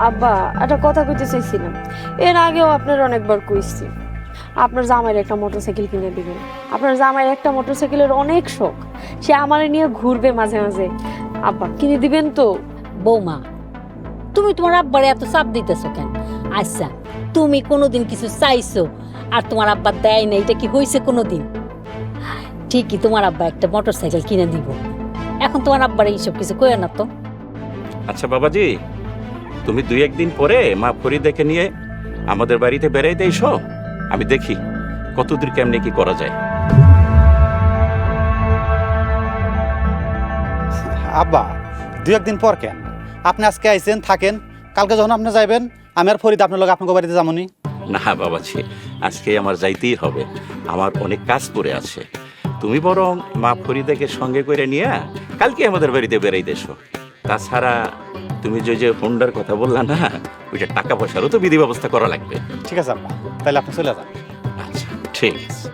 আব্বা একটা কথা কইতে চাইছিলাম, এর আগেও আপনার অনেকবার কইছি আপনার জামাইয়ের একটা মোটরসাইকেল কিনে দিবেন। আপনার জামাইয়ের একটা মোটরসাইকেলের অনেক শখ, সে আমার নিয়ে ঘুরবে মাঝে মাঝে। আব্বা কিনে দিবেন তো? বৌমা, তুমি তোমার আব্বারে এত চাপ দিতেছো কেন? আচ্ছা, তুমি কোনোদিন কিছু চাইছো আর তোমার আব্বা দেয় না, এটা কি হয়েছে কোনোদিন? ঠিকই তোমার আব্বা একটা মোটরসাইকেল কিনে দিব। এখন তোমার আব্বারে এইসব কিছু কইও না তো। আচ্ছা বাবাজি, তুমি 2-1 দিন পরে মা ফরিদাকে নিয়ে আমাদের বাড়িতে বেড়াইতে এসো, আমি দেখি কতদূর কেমনে কি করা যায়। আব্বা 2-1 দিন পর কেন? আপনি আজকে আইছেন, থাকেন, কালকে যখন আপনি যাইবেন আমি আর ফরিদ আপনার লগে আপনার বাড়িতে যামনি। না বাবাজি, আজকে আমার যাইতেই হবে, আমার অনেক কাজ পড়ে আছে। তুমি বরং মা ফরিদাকে সঙ্গে করে নিয়ে কালকে আমাদের বাড়িতে বেড়াইতে এসো। তাছাড়া তুমি যে হোন্ডার কথা বললা না, ওইটা টাকা পয়সারও তো বিধি ব্যবস্থা করা লাগবে। ঠিক আছে আব্বা, তাহলে আপনি চলে যান। আচ্ছা ঠিক আছে।